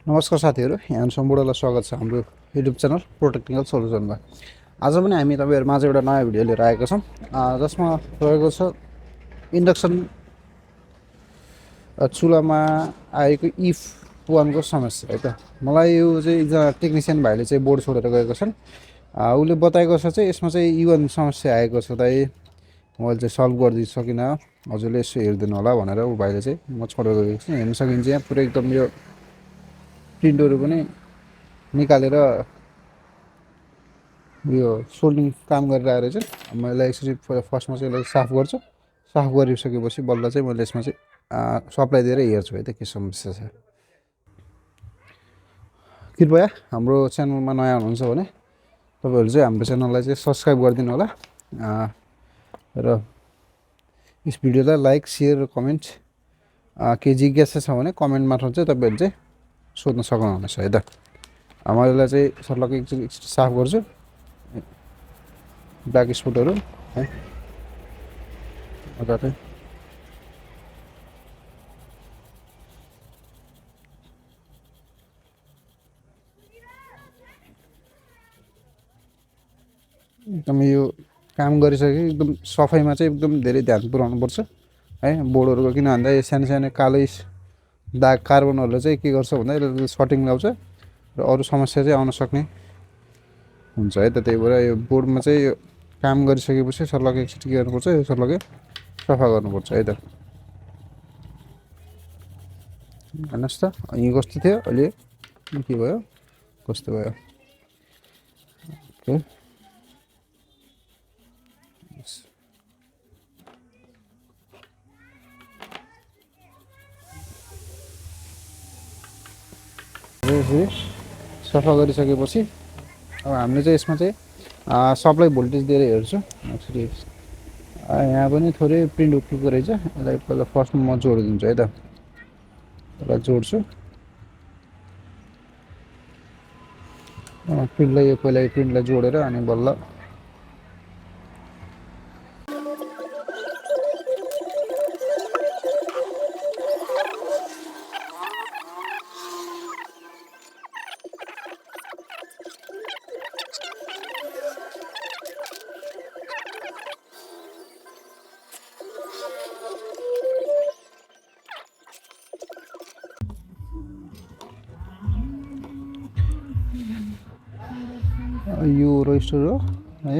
नमस्कार साथीहरू, यहाँ सम्पूर्णलाई स्वागत छ हाम्रो युट्युब च्यानल प्रोटेक्टिकल सोल्युसनमा। आज पनि हामी तपाईहरु माझ एउटा नयाँ भिडियो लिएर आएको छौं, जसमा रहेको छ इन्डक्सन चुलामा आएको इफ 1 को समस्या है त। मलाई यो चाहिँ एकजना टेक्निशियन भाइले चाहिँ बोर्ड छोडेर गएको छन्। उले बताएको छ चाहिँ यसमा चाहिँ इवन समस्या आएको छ दाइ, मैले चाहिँ सल्भ गरिदिन सकिन, हजुरले यसो हेर्दिनु होला भनेर उ भाइले चाहिँ म छोडेर गएको छु। हेर्न सकिन्छ यहाँ पुरै एकदम यो प्रिन्टहरु पनि निकालेर यो सोल्डिङ काम गरेर आएर चाहिँ मैले यसरी फर्स्टमा चाहिँ यसलाई साफ गर्छु। साफ गरिसकेपछि बल्ल चाहिँ मैले यसमा चाहिँ सप्लाई दिएर हेर्छु है त के समस्या छ। कृपया हाम्रो च्यानलमा नयाँ हुनुहुन्छ भने तपाईहरु चाहिँ हाम्रो च्यानललाई चाहिँ सब्स्क्राइब गरिदिनु होला र यस भिडियोलाई लाइक, शेयर र कमेन्ट के जिज्ञासा छ भने कमेन्ट मार्फत चाहिँ तपाईहरु चाहिँ सोध्न सक्नुहुनेछ है त। मैले चाहिँ सर्लकै एकचोटि साफ गर्छु ब्ल्याक स्पटहरु है मजाले। एकदम यो काम गरिसके एकदम सफाइमा चाहिँ एकदम धेरै ध्यान पुर्याउनु पर्छ है बोर्डहरुको। किन भन्दा यो सानो सानो कालै दाग कार्बनहरुले चाहिँ के गर्छ भन्दा यसले सटिङ ल्याउँछ र अरु समस्या चाहिँ आउन सक्ने हुन्छ है त। त्यही भएर यो बोर्डमा चाहिँ यो काम गरिसकेपछि सर्लकै एकचोटि के गर्नुपर्छ, यो सर्लकै सफा गर्नुपर्छ है त। हेर्नुस् त यी कस्तो थियो, अहिले के भयो, कस्तो भयो। ओके सफा गरिसकेपछि अब हामीले चाहिँ यसमा चाहिँ सप्लाई भोल्टेज दिएर हेर्छु। एक्चुअली यहाँ पनि थोरै प्रिन्ट उठेको रहेछ। यसलाई पहिला फर्स्टमा म जोडिदिन्छु है त। यसलाई जोड्छु, प्रिन्टलाई यो पहिला यो प्रिन्टलाई जोडेर अनि बल्ल यो रजिस्टर हो है।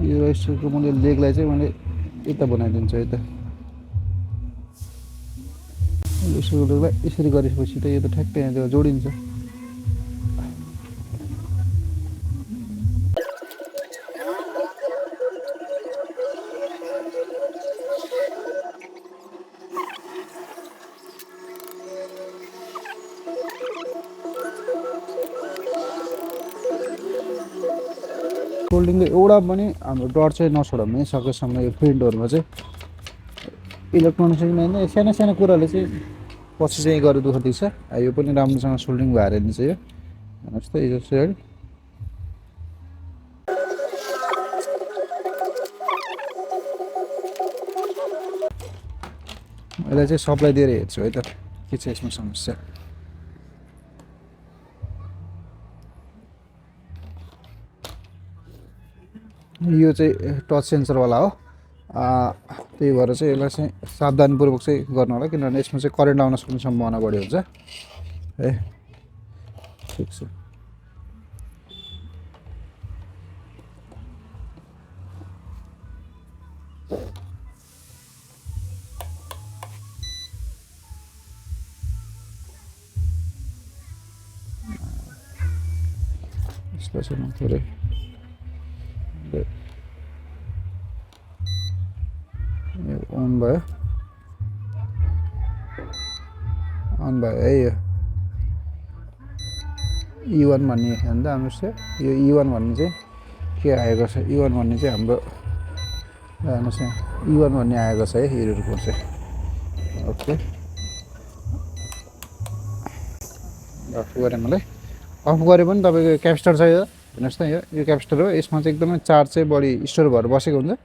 यो रजिस्टरको मैले लेगलाई चाहिँ मैले यता बनाइदिन्छु है त। रजिस्टरको लेगलाई यसरी गरेपछि त यो त ठ्याक्कै यहाँ जोडिन्छ। सोल्डिङको एउटा पनि हाम्रो डट चाहिँ नछोडौँ है सकेसम्म। यो प्रिन्टहरुमा चाहिँ इलेक्ट्रोनिक्स नै सानो सानो कुराले चाहिँ पछि चाहिँ गरे दुःख दिन्छ। यो पनि राम्रोसँग सोल्डिङ भएर नि चाहिँ यो हेर्नुस् त यो चाहिँ यसलाई चाहिँ सप्लाई दिएर हेर्छु है त के छ यसमा समस्या। यो चाहिँ टच सेन्सरवाला हो, त्यही भएर चाहिँ यसलाई चाहिँ सावधानीपूर्वक चाहिँ गर्नु होला, किनभने यसमा चाहिँ करेन्ट आउन सक्ने सम्भावना बढी हुन्छ है। ठिक छ, यसलाई चाहिँ थोरै अन भयो है। यो E1 भन्ने हेर्दा हेर्नुहोस् त यो E1 भन्ने चाहिँ के आएको छ। E1 भन्ने चाहिँ हाम्रो हेर्नुहोस् यहाँ E1 भन्ने आएको छ है यो रिपोर्ट चाहिँ। ओके अफ गरेँ मलाई। अफ गरे पनि तपाईँको क्यापेसिटर छ यो हेर्नुहोस् त, यो क्यापेसिटर हो। यसमा चाहिँ एकदमै चार्ज चाहिँ बढी स्टोर भएर बसेको हुन्छ।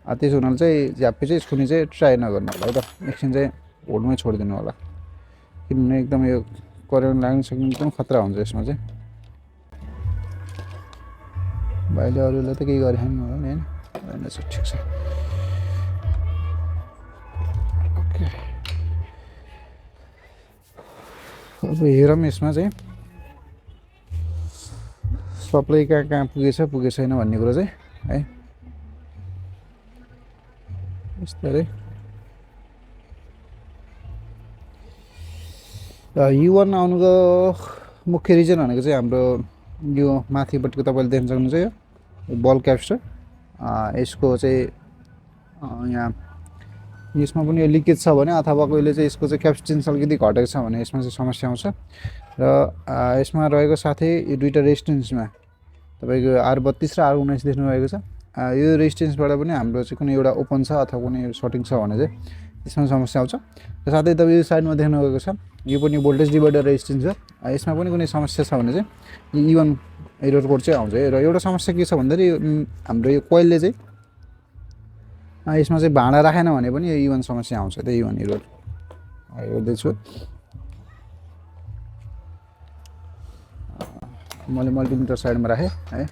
त्यसो हुनाले चाहिँ झ्याप्पी चाहिँ स्कुने चाहिँ ट्राई नगर्नु होला है त। एकछिन चाहिँ होल्डमै छोडिदिनु होला, किनभने एकदम यो करेन्ट लाग्न सक्ने एकदम खतरा हुन्छ यसमा चाहिँ। भाइले अरूलाई त केही गरेन होला नि होइन, ठिक छ। ओके, अब हेरौँ यसमा चाहिँ सप्लाई कहाँ कहाँ पुगेछ छैन भन्ने कुरो चाहिँ है। यस्तै U1 आउनुको मुख्य रिजन भनेको चाहिँ हाम्रो यो माथिपट्टिको तपाईँले देख्न सक्नुहुन्छ यो बल क्याप्स्टर, यसको चाहिँ यहाँ यसमा पनि यो लिकेज छ भने अथवा कहिले चाहिँ यसको चाहिँ क्यापेसिटेन्स अलिकति घटेको छ भने यसमा चाहिँ समस्या आउँछ। र यसमा रहेको साथै यो दुईवटा रेजिस्टेन्समा तपाईँको R32 र R19 देख्नुभएको छ। यो रेजिस्टेन्सबाट पनि हाम्रो चाहिँ कुनै एउटा ओपन छ अथवा कुनै सर्टिङ छ भने चाहिँ यसमा समस्या आउँछ। र साथै तपाईँ यो साइडमा देख्नुभएको छ यो पनि भोल्टेज डिभाइडर रेजिस्टेन्स हो, यसमा पनि कुनै समस्या छ भने चाहिँ E1 एरर कोड चाहिँ आउँछ। र एउटा समस्या के छ भन्दाखेरि हाम्रो यो कोइलले चाहिँ यसमा चाहिँ भाँडा राखेन भने पनि यो E1 समस्या आउँछ। त्यो E1 एरर गर्दैछु। मैले मल्टिमिटर साइडमा राखेँ है।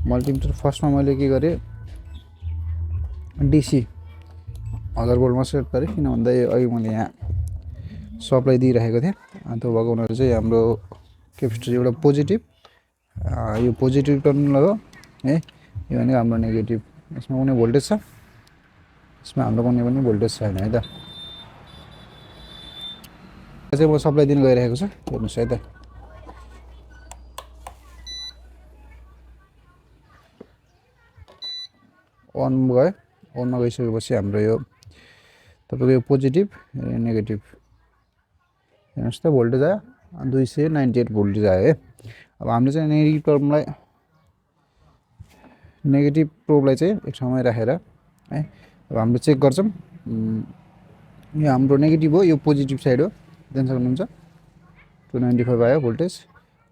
मल्टिमिटर फर्स्टमा मैले के गरेँ DC 1000 भोल्टमा सेट गरेँ, किन भन्दा अघि मैले यहाँ सप्लाई दिइरहेको थिएँ। त्यो भएको हुनाले चाहिँ हाम्रो क्यापेसिटर एउटा पोजिटिभ, यो पोजिटिभ टर्मिनल हो है, यो भनेको हाम्रो नेगेटिभ। यसमा कुनै भोल्टेज छ, यसमा हाम्रो कुनै पनि भोल्टेज छैन है त। चाहिँ म सप्लाई दिन गइरहेको छु, हेर्नुहोस् है त। अन गयो, अनमा गइसकेपछि हाम्रो यो तपाईँको यो पोजिटिभ नेगेटिभ हेर्नुहोस् त भोल्टेज आयो 298 भोल्टेज आयो है। अब हामीले चाहिँ नेगेटिभ टर्मलाई नेगेटिभ प्रोबलाई चाहिँ एक ठाउँमै राखेर है अब हामीले चेक गर्छौँ। यो हाम्रो नेगेटिभ हो, यो पोजिटिभ साइड हो, देख्न सक्नुहुन्छ 295 आयो भोल्टेज।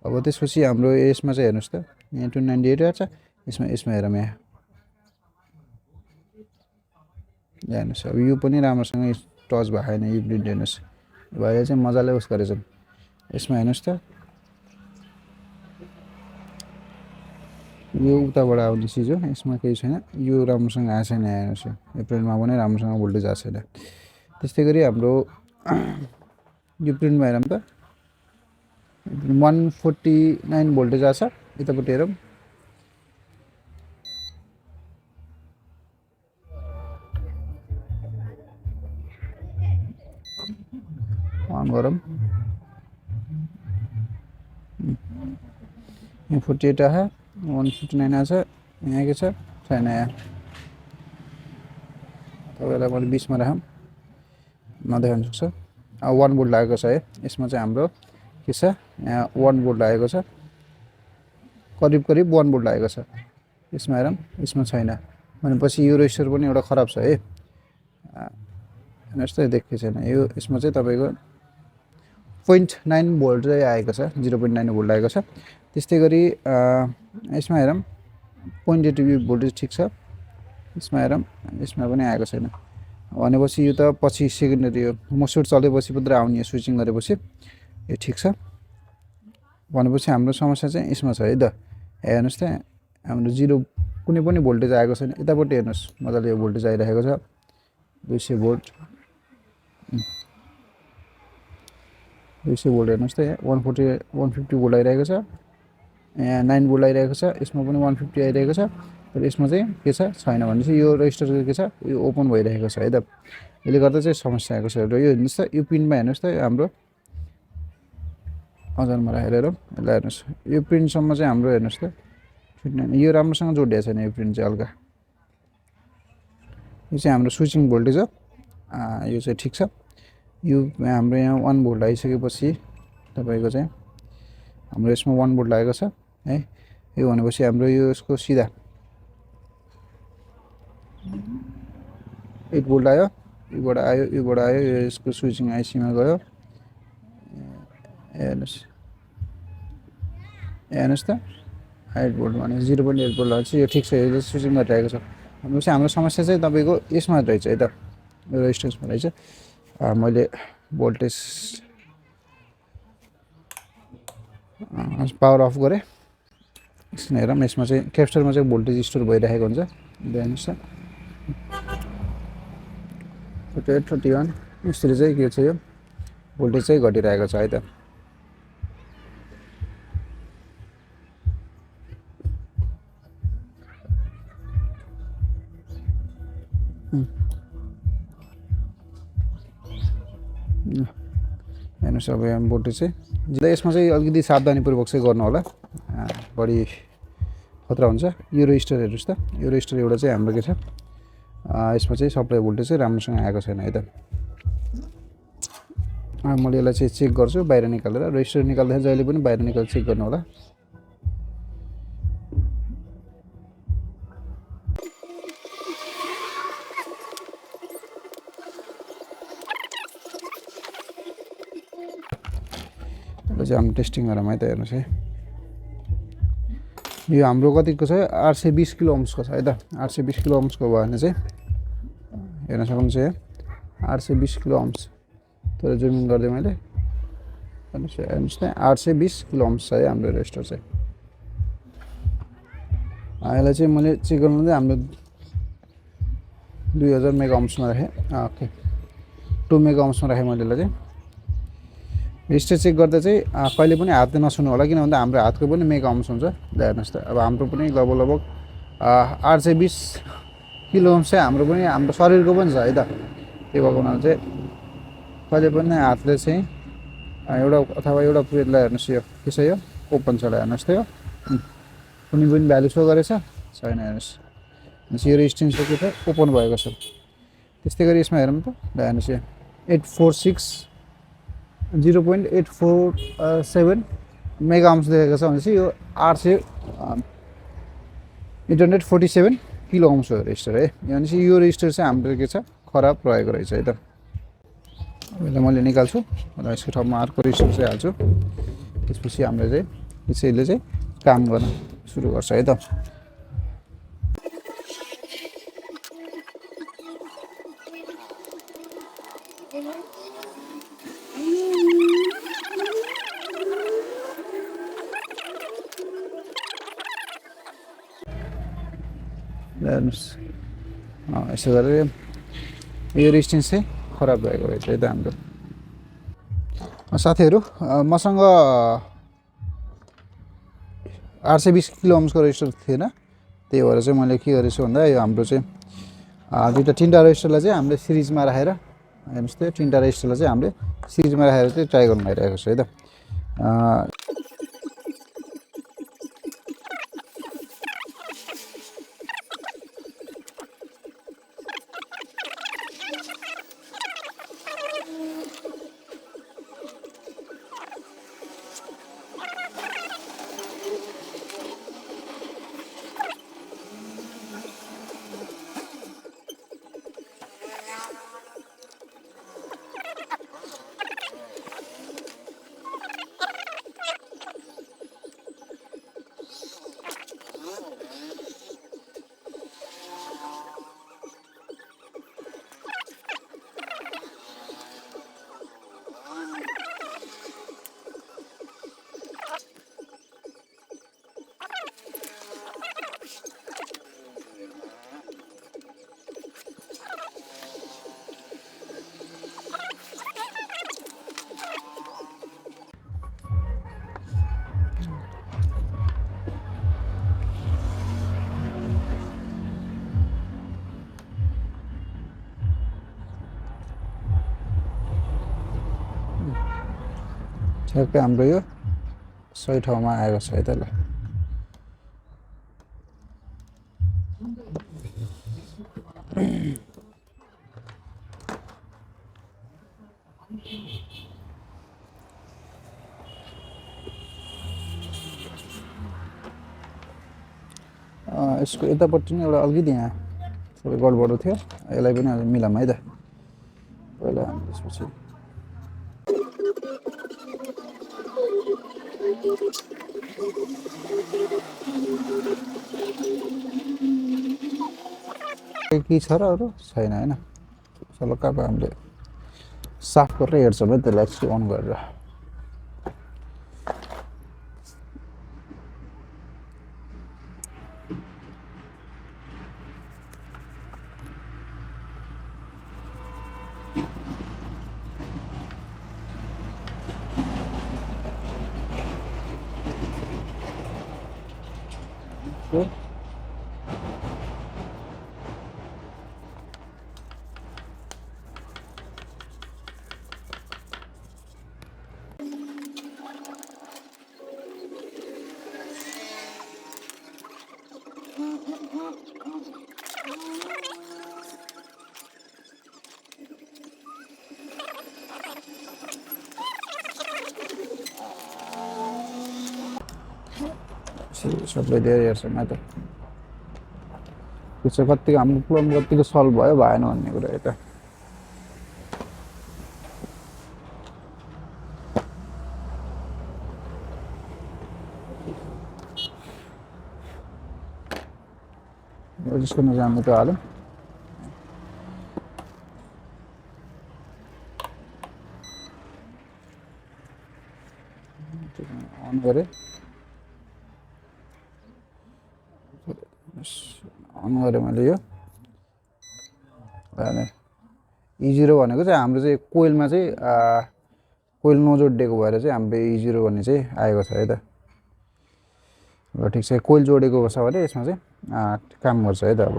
अब त्यसपछि हाम्रो यसमा चाहिँ हेर्नुहोस् त यहाँ 298 आएको छ, यसमा हेरौँ यहाँ हेर्नुहोस्। अब यो पनि राम्रोसँग टच भएको छैन, यो प्रिन्ट हेर्नुहोस् भाइले चाहिँ मजाले उस गरेछन्। यसमा हेर्नुहोस् त यो उताबाट आउने चिज हो, यसमा केही छैन, यो राम्रोसँग आएको छैन। हेर्नुहोस् यो प्रिन्टमा पनि राम्रोसँग भोल्टेज आएको छैन। त्यस्तै गरी हाम्रो यो प्रिन्टमा हेरौँ त 149 भोल्टेज आएको छ। यतापट्टि हेरौँ अन गरौँ, यहाँ 48 आयो, 159 आएको छ, यहाँ के छ छैन। यहाँ तपाईँलाई मैले 20 मा राखौँ, नदेखाउन सक्छ। 1 भोल्ट लागेको छ है, यसमा चाहिँ हाम्रो के छ यहाँ 1 भोल्ट लागेको छ, करिब 1 भोल्ट लागेको छ। यसमा हेरौँ, यसमा छैन भनेपछि यो रेजिस्टर पनि एउटा खराब छ है। हेर्नुहोस् त देखेको छैन यो, यसमा चाहिँ तपाईँको 0.9 भोल्ट चाहिँ आएको छ, 0.9 भोल्ट आएको छ। त्यस्तै गरी यसमा हेरौँ 0.8 भोल्टेज ठिक छ, यसमा हेरौँ यसमा पनि आएको छैन भनेपछि यो त पछि सेकेन्डरी हो, मोसुट चलेपछि मात्र आउने, स्विचिङ गरेपछि यो ठिक छ भनेपछि हाम्रो समस्या चाहिँ यसमा छ है त। हेर्नुहोस् त हाम्रो जिरो कुनै पनि भोल्टेज आएको छैन। यतापट्टि हेर्नुहोस् मजाले यो भोल्टेज आइरहेको छ 200 भोल्ट, 200 भोल्ट हेर्नुहोस् त यहाँ 150 भोल्ट आइरहेको छ, यहाँ 9 भोल्ट आइरहेको छ, यसमा पनि 150 आइरहेको छ। तर यसमा चाहिँ के छ छैन भनेपछि यो रेजिस्टर के छ यो ओपन भइरहेको छ है त। यसले गर्दा चाहिँ समस्या आएको छ। र यो हेर्नुहोस् त यो पिनमा हेर्नुहोस् त हाम्रो हजारमा राखेर हेरौँ, यसलाई हेर्नुहोस् यो प्रिन्टसम्म चाहिँ हाम्रो हेर्नुहोस् त यो राम्रोसँग जोडिएको छैन, यो प्रिन्ट चाहिँ हल्का। यो चाहिँ हाम्रो स्विचिङ भोल्टेज हो, यो चाहिँ ठिक छ। यो हाम्रो यहाँ 1 भोल्ट आइसकेपछि तपाईँको चाहिँ हाम्रो यसमा 1 भोल्ट लागेको छ है। यो भनेपछि हाम्रो यो यसको सिधा 8 भोल्ट आयो, योबाट आयो, योबाट आयो, यो यसको स्विचिङ आइसीमा गयो। हेर्नुहोस् त 8 भोल्ट भने 0.8 भोल्ट चाहिँ यो ठिक छ, यो स्विचिङ गरिरहेको छ भनेपछि हाम्रो समस्या चाहिँ तपाईँको यसमा रहेछ है त, यो रेजिस्टेन्समा रहेछ। मैले भोल्टेज पावर अफ गरेँ। यसमा हेरौँ, यसमा चाहिँ क्याप्चरमा चाहिँ भोल्टेज स्टोर भइरहेको हुन्छ। हेर्नुहोस् त 48 31 यसरी चाहिँ के छ, यो भोल्टेज चाहिँ घटिरहेको छ है त। हेर्नुहोस् अब यहाँ भोल्टेज चाहिँ यसमा चाहिँ अलिकति सावधानीपूर्वक चाहिँ गर्नु होला, बढी खतरा हुन्छ। यो रेजिस्टर हेर्नुहोस् त, यो रेजिस्टर एउटा चाहिँ हाम्रो के छ, यसमा चाहिँ सप्लाई भोल्टेज चाहिँ राम्रोसँग आएको छैन है त। मैले यसलाई चाहिँ चेक गर्छु बाहिर निकालेर। रेजिस्टर निकाल्दाखेरि जहिले पनि बाहिर निकालेर चेक गर्नु होला। यसलाई चाहिँ हामी टेस्टिङ गरौँ है त। हेर्नुहोस् है, यो हाम्रो कतिको छ, 820 किलो ओम्सको छ है त। 820 किलो ओम्सको भयो भने चाहिँ हेर्न सक्नुहुन्छ, यहाँ 820 किलो ओम्स। तर जुम इन गर्दै मैले, हेर्नुहोस् त 820 किलो ओम्स छ है हाम्रो रेजिस्टर चाहिँ। यसलाई चाहिँ मैले चेक गर्नु चाहिँ हाम्रो 2000 मेगा ओम्समा राखेँ। ओके, 2 मेगा ओम्समा राखेँ मैले यसलाई चाहिँ। रेजिस्टर चेक गर्दा चाहिँ कहिले पनि हातले नछुनु होला, किन भन्दा हाम्रो हातको पनि मेगा ओम्स हुन्छ। हेर्नुहोस् त, अब हाम्रो पनि लगभग 820 किलो ओम्स चाहिँ हाम्रो पनि, हाम्रो शरीरको पनि छ है त। त्यो भएको हुनाले चाहिँ कहिले पनि हातले चाहिँ एउटा अथवा एउटा प्लेटलाई हेर्नुहोस्, यो के छ, यो ओपन छ हेर्नुहोस् त। यो कुनै पनि भ्यालु सो गरेछ छैन, हेर्नुहोस् यो रेजिस्टेन्स के छ, ओपन भएको छ। त्यस्तै गरी यसमा हेरौँ त, हेर्नुहोस् यो 846 0.847 मेगा ओम्स देखेको छ भनेपछि यो 847 किलो ओम्स हो रेजिस्टर है। भनेपछि यो रेजिस्टर चाहिँ हाम्रो के छ, खराब रहेको रहेछ है त। यसलाई मैले निकाल्छु र यसको ठाउँमा अर्को रेजिस्टर चाहिँ हाल्छु। त्यसपछि हामीले चाहिँ यसैले चाहिँ काम गर्न सुरु गर्छ है त। हेर्नुहोस् यसो गरेर यो रेजिस्टेन्स चाहिँ खराब भएको रहेछ है त हाम्रो। साथीहरू, मसँग 820 किलो ओम्सको रेजिस्टर थिएन, त्यही भएर चाहिँ मैले के गरेछु भन्दा यो हाम्रो चाहिँ तिनवटा रेजिस्टरलाई चाहिँ हामीले सिरिजमा राखेर, हेर्नुहोस् त तिनवटा रेजिस्टरलाई चाहिँ हामीले सिरिजमा राखेर चाहिँ ट्राई गर्नु भइरहेको छ है त। ठ्याक्कै हाम्रो यो सही ठाउँमा आएको छ है त। ल यसको यतापट्टि नै एउटा अलिकति यहाँ थोरै गडबड थियो, यसलाई पनि अलि मिलाऊँ है त पहिला। त्यसपछि के छ र अरू छैन होइन, सलक्क अब हामीले साफ गरेर हेर्छौँ है त्यसलाई एकचोटि अन गरेर। सबै धेरै हेर्छौँ है त त्यो चाहिँ कतिको हाम्रो प्रब्लम कतिको सल्भ भयो भएन भन्ने कुरा यता जसको नजानु त हाल्यो अन गरेँ अन गरेँ मैले यो E0 भनेको चाहिँ हाम्रो चाहिँ कोइलमा चाहिँ कोइल नजोडिएको भएर चाहिँ हाम्रो E0 भन्ने चाहिँ आएको छ है त ल ठिक छ कोइल जोडेको छ भने यसमा चाहिँ काम गर्छ है त अब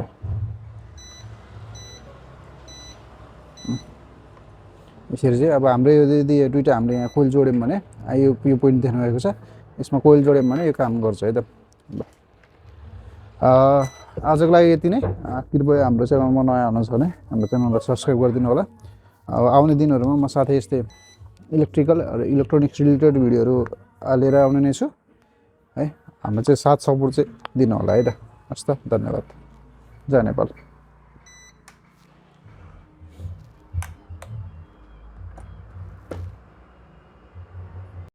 यसरी चाहिँ अब हाम्रो यदि दुईटा हामीले यहाँ कोइल जोड्यौँ भने यो पोइन्ट देख्नु भएको छ यसमा कोइल जोड्यौँ भने यो काम गर्छ है त ल आजको लागि यति नै कृपया हाम्रो च्यानलमा नयाँ हुनुहुन्छ भने हाम्रो च्यानललाई सब्सक्राइब गरिदिनु होला अब आउने दिनहरूमा म साथै यस्तै इलेक्ट्रिकल र इलेक्ट्रोनिक्स रिलेटेड भिडियोहरू लिएर आउने नै छु है हाम्रो चाहिँ साथ सपोर्ट चाहिँ दिनु होला है त हस् त धन्यवाद जय नेपाल।